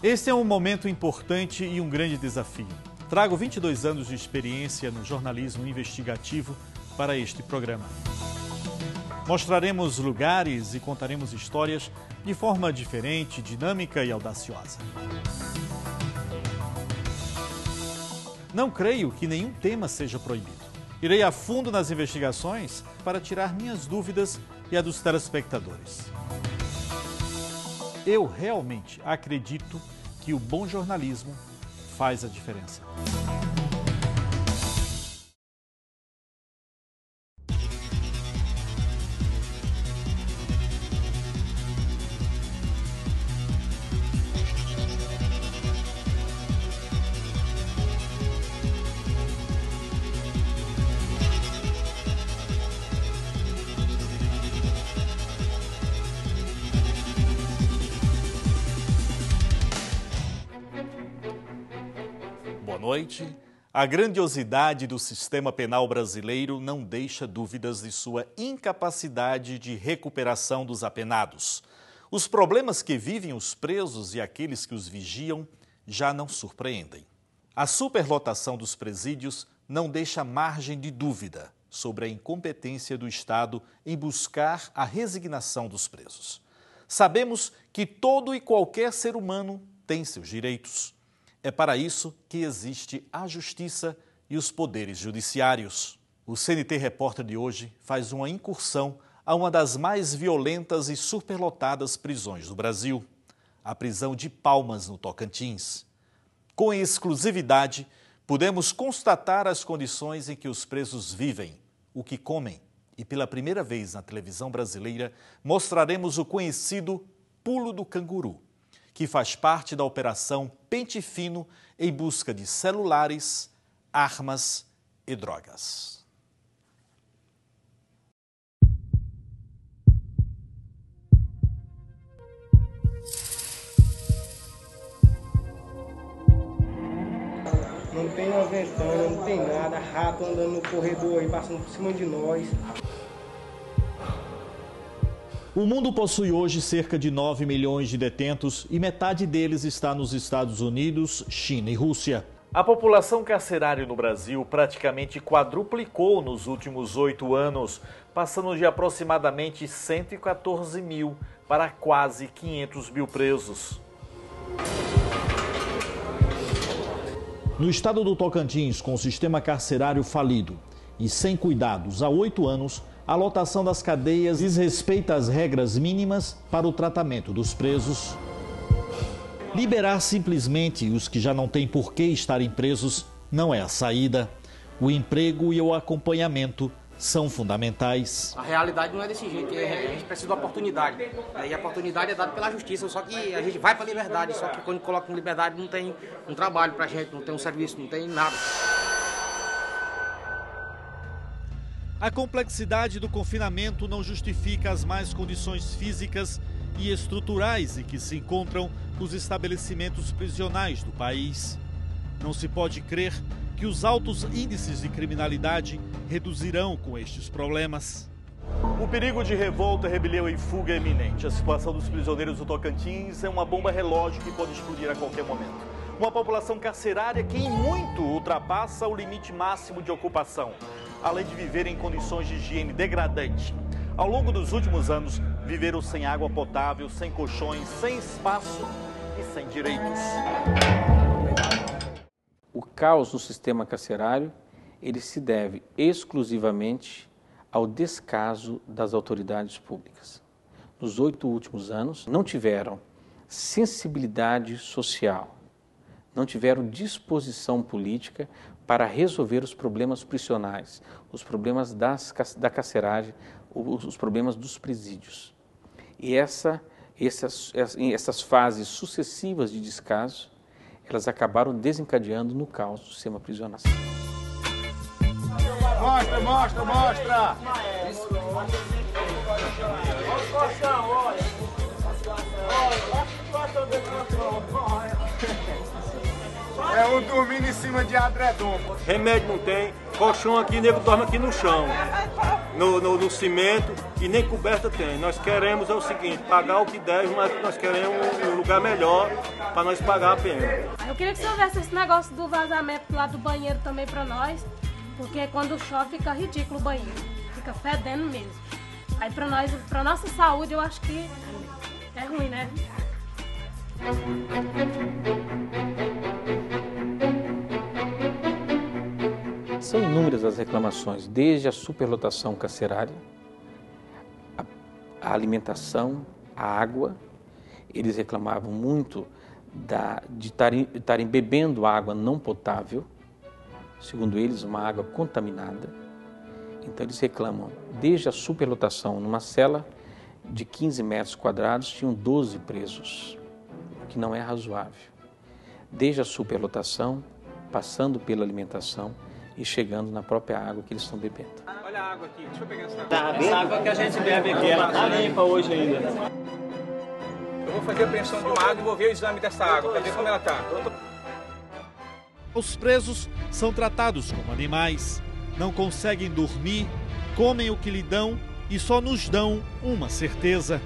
Este é um momento importante e um grande desafio. Trago 22 anos de experiência no jornalismo investigativo para este programa. Mostraremos lugares e contaremos histórias de forma diferente, dinâmica e audaciosa. Não creio que nenhum tema seja proibido. Irei a fundo nas investigações para tirar minhas dúvidas e a dos telespectadores. Eu realmente acredito que o bom jornalismo faz a diferença. Boa noite. A grandiosidade do sistema penal brasileiro não deixa dúvidas de sua incapacidade de recuperação dos apenados. Os problemas que vivem os presos e aqueles que os vigiam já não surpreendem. A superlotação dos presídios não deixa margem de dúvida sobre a incompetência do Estado em buscar a resignação dos presos. Sabemos que todo e qualquer ser humano tem seus direitos. É para isso que existe a Justiça e os poderes judiciários. O CNT Repórter de hoje faz uma incursão a uma das mais violentas e superlotadas prisões do Brasil, a prisão de Palmas, no Tocantins. Com exclusividade, podemos constatar as condições em que os presos vivem, o que comem, e pela primeira vez na televisão brasileira mostraremos o conhecido Pulo do Canguru, que faz parte da Operação Pente Fino em busca de celulares, armas e drogas. Não tem uma ventana, não tem nada, rato andando no corredor aí, passando por cima de nós. O mundo possui hoje cerca de 9 milhões de detentos e metade deles está nos Estados Unidos, China e Rússia. A população carcerária no Brasil praticamente quadruplicou nos últimos 8 anos, passando de aproximadamente 114 mil para quase 500 mil presos. No estado do Tocantins, com o sistema carcerário falido e sem cuidados há 8 anos, a lotação das cadeias desrespeita as regras mínimas para o tratamento dos presos. Liberar simplesmente os que já não têm por que estarem presos não é a saída. O emprego e o acompanhamento são fundamentais. A realidade não é desse jeito, a gente precisa de uma oportunidade. E a oportunidade é dada pela justiça, só que a gente vai para a liberdade, só que quando coloca em liberdade não tem um trabalho para a gente, não tem um serviço, não tem nada. A complexidade do confinamento não justifica as más condições físicas e estruturais em que se encontram os estabelecimentos prisionais do país. Não se pode crer que os altos índices de criminalidade reduzirão com estes problemas. O perigo de revolta, rebelião e fuga é iminente. A situação dos prisioneiros do Tocantins é uma bomba relógio que pode explodir a qualquer momento. Uma população carcerária que em muito ultrapassa o limite máximo de ocupação, além de viver em condições de higiene degradante. Ao longo dos últimos anos, viveram sem água potável, sem colchões, sem espaço e sem direitos. O caos no sistema carcerário, ele se deve exclusivamente ao descaso das autoridades públicas. Nos 8 últimos anos, não tiveram sensibilidade social, não tiveram disposição política para resolver os problemas prisionais, os problemas da carceragem, os problemas dos presídios. E essas fases sucessivas de descaso, elas acabaram desencadeando no caos do sistema prisional. Mostra, mostra, mostra! É um dormindo em cima de adredom. Remédio não tem, colchão aqui, nego dorme aqui no chão. no cimento e nem coberta tem. Nós queremos é o seguinte, pagar o que deve, mas nós queremos um lugar melhor para nós pagar a pena. Eu queria que você houvesse esse negócio do vazamento lá do banheiro também para nós, porque quando chove fica ridículo o banheiro, fica fedendo mesmo. Aí para nós, para nossa saúde, eu acho que é ruim, né? São inúmeras as reclamações, desde a superlotação carcerária, a alimentação, a água. Eles reclamavam muito de estarem bebendo água não potável, segundo eles, uma água contaminada. Então eles reclamam, desde a superlotação, numa cela de 15 metros quadrados, tinham 12 presos, o que não é razoável. Desde a superlotação, passando pela alimentação, e chegando na própria água que eles estão bebendo. Olha a água aqui, deixa eu pegar essa água. Essa água que a gente bebe aqui, ela está limpa hoje ainda. Eu vou fazer a apreensão de uma água e vou ver o exame dessa água, para ver como ela está. Os presos são tratados como animais, não conseguem dormir, comem o que lhe dão e só nos dão uma certeza: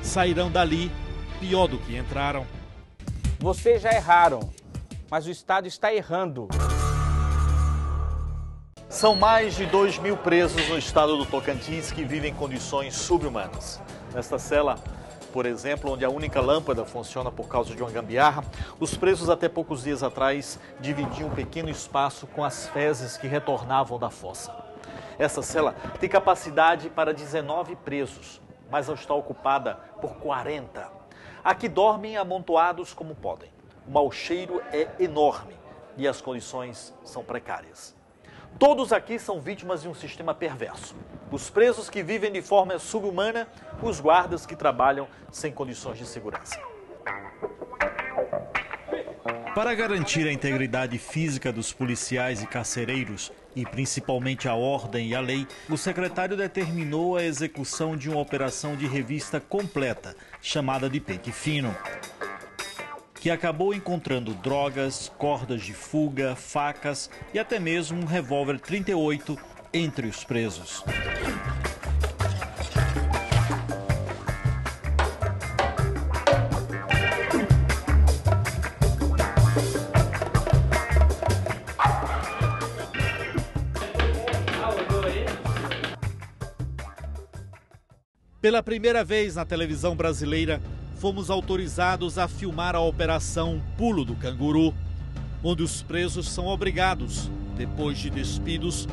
sairão dali pior do que entraram. Vocês já erraram, mas o Estado está errando. São mais de 2.000 presos no estado do Tocantins que vivem em condições subhumanas. Nesta cela, por exemplo, onde a única lâmpada funciona por causa de uma gambiarra, os presos até poucos dias atrás dividiam um pequeno espaço com as fezes que retornavam da fossa. Essa cela tem capacidade para 19 presos, mas está ocupada por 40. Aqui dormem amontoados como podem. O mau cheiro é enorme e as condições são precárias. Todos aqui são vítimas de um sistema perverso. Os presos que vivem de forma subhumana, os guardas que trabalham sem condições de segurança. Para garantir a integridade física dos policiais e carcereiros, e principalmente a ordem e a lei, o secretário determinou a execução de uma operação de revista completa, chamada de Pente Fino, que acabou encontrando drogas, cordas de fuga, facas e até mesmo um revólver 38 entre os presos. Pela primeira vez na televisão brasileira, fomos autorizados a filmar a Operação Pulo do Canguru, onde os presos são obrigados, depois de despidos,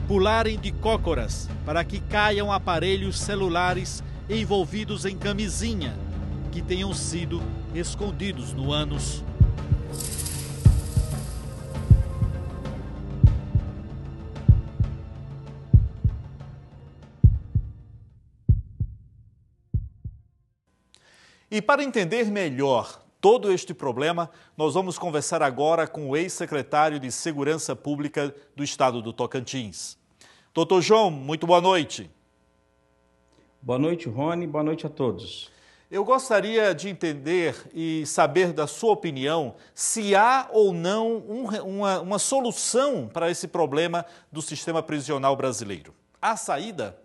pularem de cócoras para que caiam aparelhos celulares envolvidos em camisinha, que tenham sido escondidos no ânus. E para entender melhor todo este problema, nós vamos conversar agora com o ex-secretário de Segurança Pública do Estado do Tocantins. Doutor João, muito boa noite. Boa noite, Rony. Boa noite a todos. Eu gostaria de entender e saber da sua opinião se há ou não uma solução para esse problema do sistema prisional brasileiro. Há saída?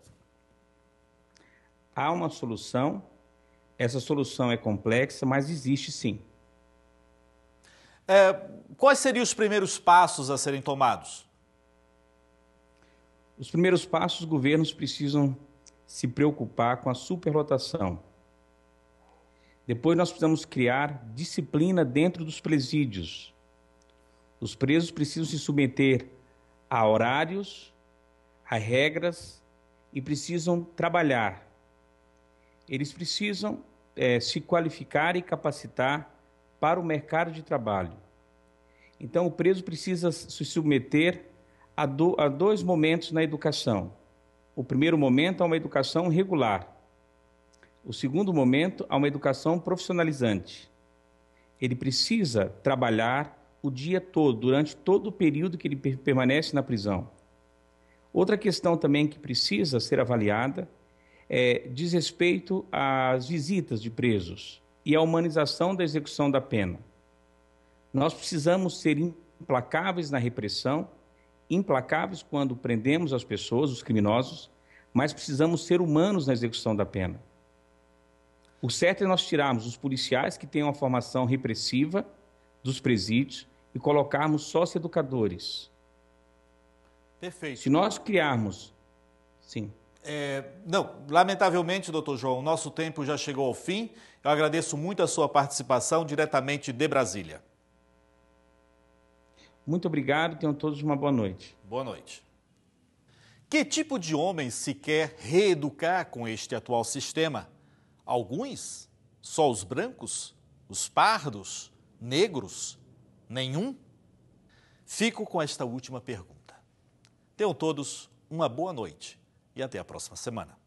Há uma solução. Essa solução é complexa, mas existe sim. Quais seriam os primeiros passos a serem tomados? Os primeiros passos, os governos precisam se preocupar com a superlotação. Depois nós precisamos criar disciplina dentro dos presídios. Os presos precisam se submeter a horários, a regras e precisam trabalhar. Eles precisam se qualificar e capacitar para o mercado de trabalho. Então, o preso precisa se submeter a dois momentos na educação. O primeiro momento é uma educação regular. O segundo momento é uma educação profissionalizante. Ele precisa trabalhar o dia todo, durante todo o período que ele permanece na prisão. Outra questão também que precisa ser avaliada diz respeito às visitas de presos e à humanização da execução da pena. Nós precisamos ser implacáveis na repressão, implacáveis quando prendemos as pessoas, os criminosos, mas precisamos ser humanos na execução da pena. O certo é nós tirarmos os policiais que têm uma formação repressiva dos presídios e colocarmos sócio-educadores. Perfeito. Se nós criarmos... Sim. Não, lamentavelmente, doutor João, o nosso tempo já chegou ao fim. Eu agradeço muito a sua participação diretamente de Brasília. Muito obrigado, tenham todos uma boa noite. Boa noite. Que tipo de homens se quer reeducar com este atual sistema? Alguns? Só os brancos? Os pardos? Negros? Nenhum? Fico com esta última pergunta. Tenham todos uma boa noite e até a próxima semana.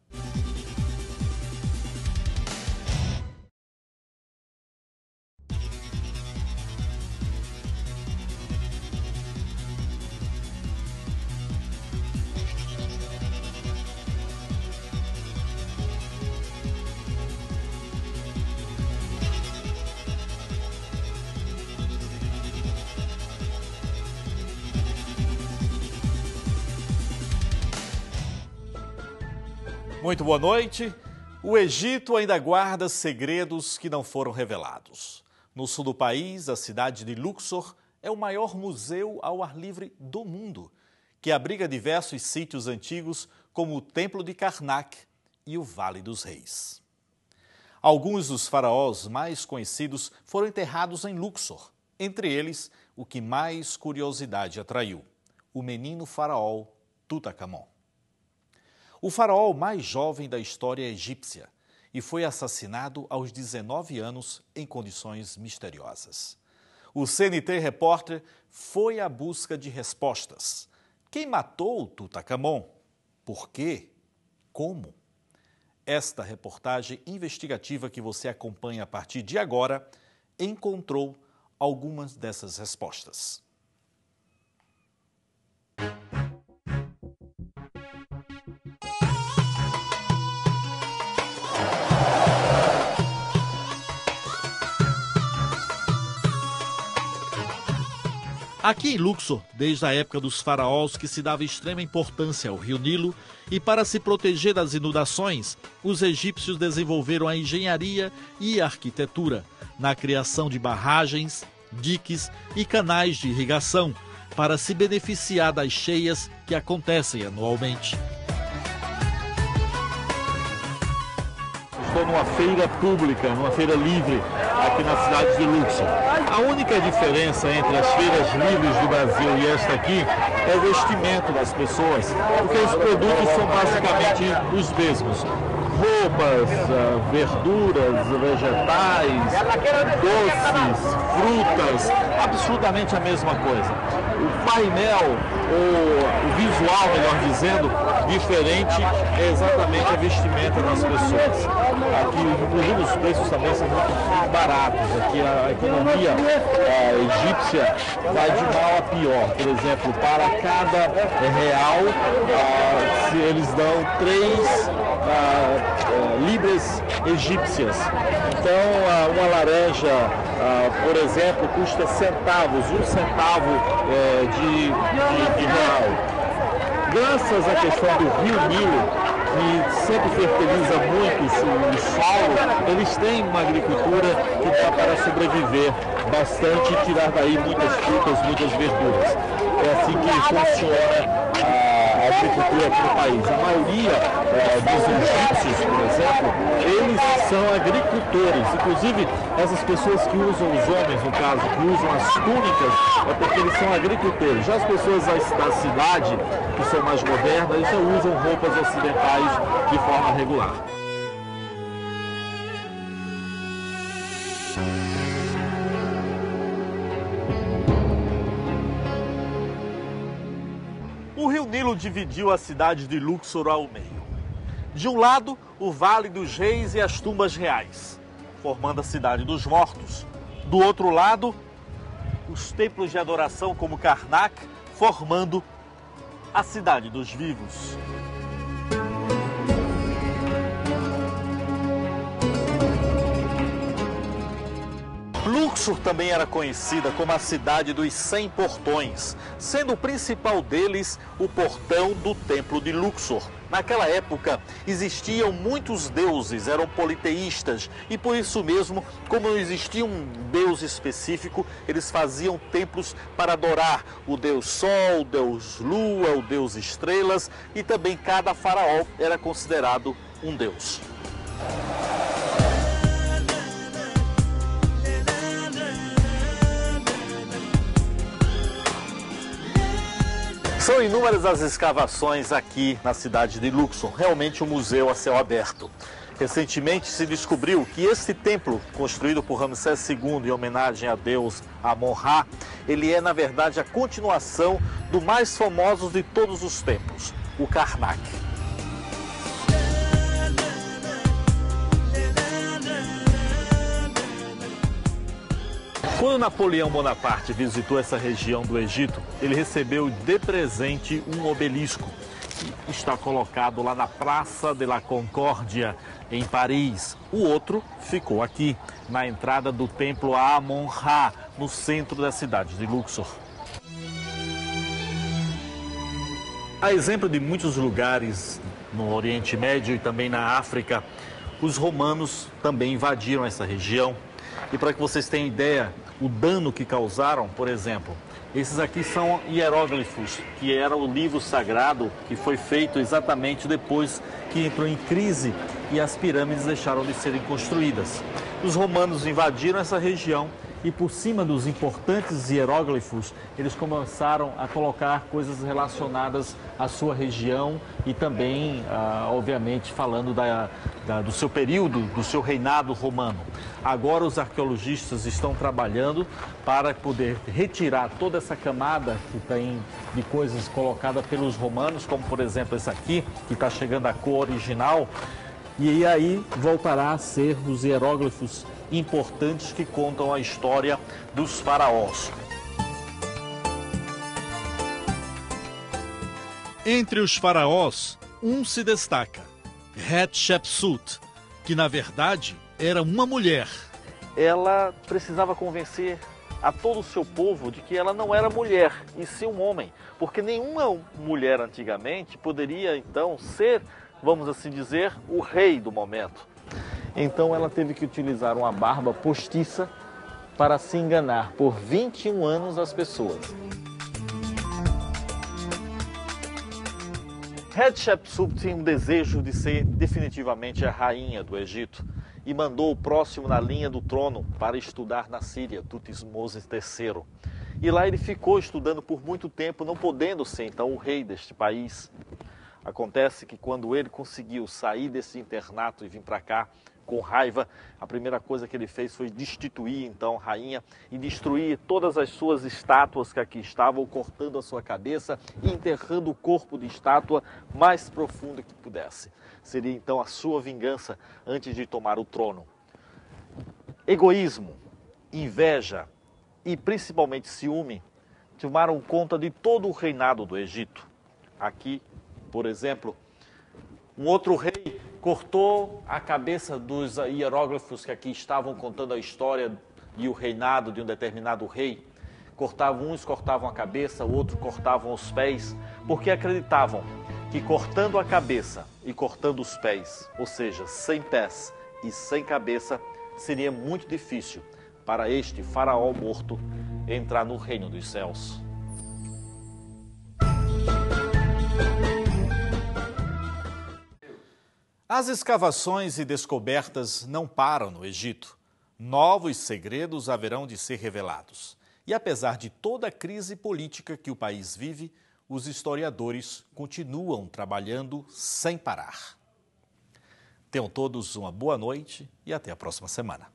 Muito boa noite. O Egito ainda guarda segredos que não foram revelados. No sul do país, a cidade de Luxor é o maior museu ao ar livre do mundo, que abriga diversos sítios antigos como o Templo de Karnak e o Vale dos Reis. Alguns dos faraós mais conhecidos foram enterrados em Luxor, entre eles o que mais curiosidade atraiu, o menino faraó Tutankhamon. O faraó mais jovem da história egípcia e foi assassinado aos 19 anos em condições misteriosas. O CNT Repórter foi à busca de respostas. Quem matou Tutankhamon? Por quê? Como? Esta reportagem investigativa que você acompanha a partir de agora encontrou algumas dessas respostas. Aqui em Luxor, desde a época dos faraós que se dava extrema importância ao rio Nilo, e para se proteger das inundações, os egípcios desenvolveram a engenharia e a arquitetura na criação de barragens, diques e canais de irrigação para se beneficiar das cheias que acontecem anualmente. Estou numa feira pública, numa feira livre, aqui na cidade de Luxor. A única diferença entre as feiras livres do Brasil e esta aqui é o vestimento das pessoas, porque os produtos são basicamente os mesmos. Roupas, verduras, vegetais, doces, frutas, absolutamente a mesma coisa. O painel, ou o visual, melhor dizendo, diferente é exatamente a vestimenta das pessoas. Aqui, inclusive, os preços também são muito baratos. Aqui a economia egípcia vai de mal a pior. Por exemplo, para cada real, se eles dão 3 libras egípcias. Então, uma laranja, por exemplo, custa centavos, 1 centavo de real. Graças à questão do rio Nilo, que sempre fertiliza muito o solo, eles têm uma agricultura que dá para sobreviver bastante e tirar daí muitas frutas, muitas verduras. É assim que funciona a agricultura aqui no país. A maioria dos egípcios, por exemplo, eles são agricultores. Inclusive, essas pessoas que usam, os homens no caso, que usam as túnicas, é porque eles são agricultores. Já as pessoas da cidade, que são mais modernas, já usam roupas ocidentais de forma regular. O rio Nilo dividiu a cidade de Luxor ao meio. De um lado, o Vale dos Reis e as tumbas reais, formando a cidade dos mortos. Do outro lado, os templos de adoração como Karnak, formando a cidade dos vivos. Luxor também era conhecida como a cidade dos 100 portões, sendo o principal deles o portão do Templo de Luxor. Naquela época, existiam muitos deuses, eram politeístas, e por isso mesmo, como não existia um deus específico, eles faziam templos para adorar o deus Sol, o deus Lua, o deus Estrelas, e também cada faraó era considerado um deus. São inúmeras as escavações aqui na cidade de Luxor, realmente um museu a céu aberto. Recentemente se descobriu que este templo, construído por Ramsés II em homenagem a deus Amon-Ra, ele é na verdade a continuação do mais famoso de todos os templos, o Karnak. Quando Napoleão Bonaparte visitou essa região do Egito, ele recebeu de presente um obelisco, que está colocado lá na Praça de la Concórdia, em Paris. O outro ficou aqui, na entrada do templo Amon-Ra, no centro da cidade de Luxor. A exemplo de muitos lugares no Oriente Médio e também na África, os romanos também invadiram essa região. E para que vocês tenham ideia, o dano que causaram, por exemplo, esses aqui são hieróglifos, que era o livro sagrado que foi feito exatamente depois que entrou em crise e as pirâmides deixaram de serem construídas. Os romanos invadiram essa região e por cima dos importantes hieróglifos, eles começaram a colocar coisas relacionadas à sua região e também, obviamente, falando do seu período, do seu reinado romano. Agora os arqueologistas estão trabalhando para poder retirar toda essa camada que tem de coisas colocadas pelos romanos, como por exemplo esse aqui, que está chegando à cor original, e aí voltará a ser os hieróglifos importantes que contam a história dos faraós. Entre os faraós, um se destaca, Hatshepsut, que na verdade era uma mulher. Ela precisava convencer a todo o seu povo de que ela não era mulher, e sim um homem, porque nenhuma mulher antigamente poderia então ser, vamos assim dizer, o rei do momento. Então ela teve que utilizar uma barba postiça para se enganar por 21 anos as pessoas. Hatshepsut tinha um desejo de ser definitivamente a rainha do Egito e mandou o próximo na linha do trono para estudar na Síria, Tutmoses III. E lá ele ficou estudando por muito tempo, não podendo ser então o rei deste país. Acontece que quando ele conseguiu sair desse internato e vir para cá, com raiva, a primeira coisa que ele fez foi destituir então a rainha e destruir todas as suas estátuas que aqui estavam, cortando a sua cabeça e enterrando o corpo de estátua mais profundo que pudesse. Seria então a sua vingança antes de tomar o trono. Egoísmo, inveja e principalmente ciúme tomaram conta de todo o reinado do Egito. Aqui, por exemplo, um outro rei cortou a cabeça dos hieróglifos que aqui estavam contando a história e o reinado de um determinado rei. Uns cortavam a cabeça, outros cortavam os pés, porque acreditavam que cortando a cabeça e cortando os pés, ou seja, sem pés e sem cabeça, seria muito difícil para este faraó morto entrar no reino dos céus. As escavações e descobertas não param no Egito. Novos segredos haverão de ser revelados. E apesar de toda a crise política que o país vive, os historiadores continuam trabalhando sem parar. Tenham todos uma boa noite e até a próxima semana.